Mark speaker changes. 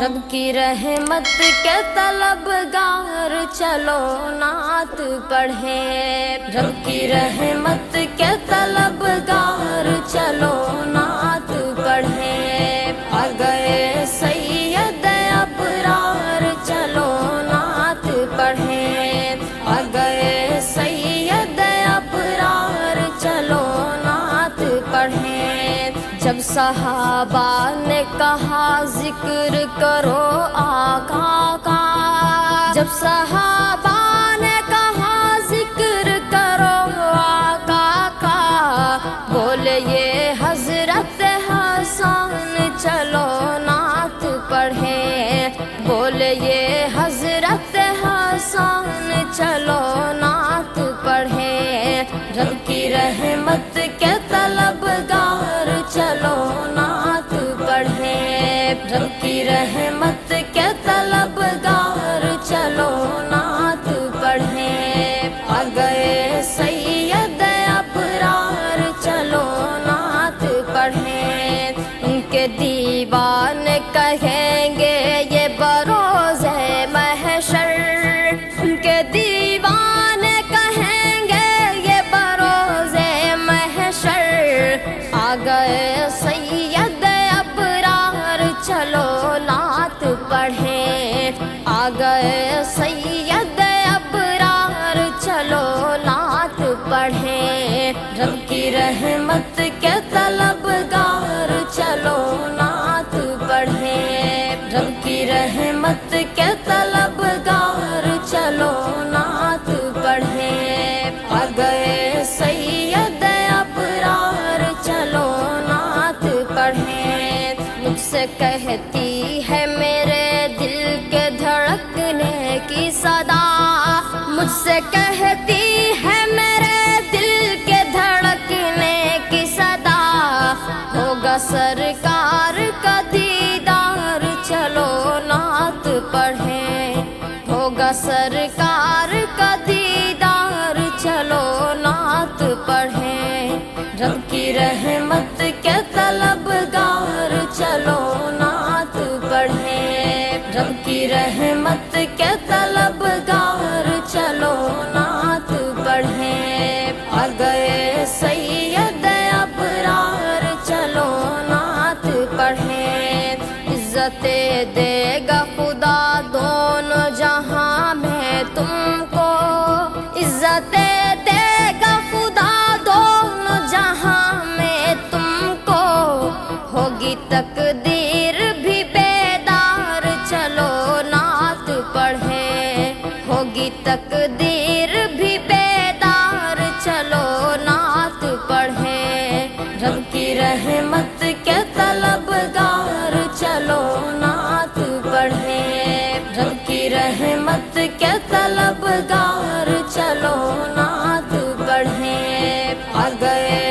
Speaker 1: رب کی رحمت کے طلبگار چلو نعت پڑھیں، رب کی رحمت کے طلبگار چلو نعت پڑھیں، آ گئے سید ابرار چلو نعت پڑھیں، آ گئے سید ابرار چلو نعت پڑھیں۔ جب صحابہ نے کہا ذکر کرو آقا کا، جب صحابہ نے کہا ذکر کرو آقا کا، بولے یہ حضرت حسن چلو نعت پڑھیں، بولے یہ حضرت حسن چلو نعت پڑھیں، رب کی رحمت کے طلبگار چلو نعت پڑھیں، رب کی رحمت کے طلبگار چلو نعت پڑھیں، آ گئے سید ابرار چلو نعت پڑھیں، ان کے دیوان کہیں گے یہ بروز محشر، ان کے دیوان کہیں گے یہ بروز محشر، آ گئے سید ابرار چلو نعت پڑھیں، آ گئے سید ابرار چلو نعت پڑھیں، رب کی رحمت کے طلبگار چلو نعت پڑھیں، رب کی رحمت کے طلبگار چلو نعت پڑھیں، آ گئے سید ابرار چلو نعت پڑھیں۔ مجھ سے کہتی ہے میرے دل کے دھڑکنے کی صدا، مجھ سے کہتی ہے میرے دل کے دھڑکنے کی صدا، ہوگا سرکار کا دیدار چلو نعت پڑھیں، ہوگا سرکار کا دیدار چلو نعت پڑھیں، رب کی رحمت کے طلبگار چلو نعت پڑھیں، رب کی رحمت کے طلبگار چلو نعت پڑھیں، آ گئے سید ابرار چلو نعت پڑھیں، عزت دے گا خدا دونوں جہاں میں تم کو، عزت دے گا خدا دونوں جہاں میں تم کو، ہوگی تقدیر بھی بیدار چلو نعت پڑھیں، ہوگی تقدیر بھی بیدار چلو نعت پڑھیں، رب کی رحمت کے طلبگار چلو نعت پڑھیں، رب کی رحمت کے طلبگار چلو نعت پڑھیں، آ گئے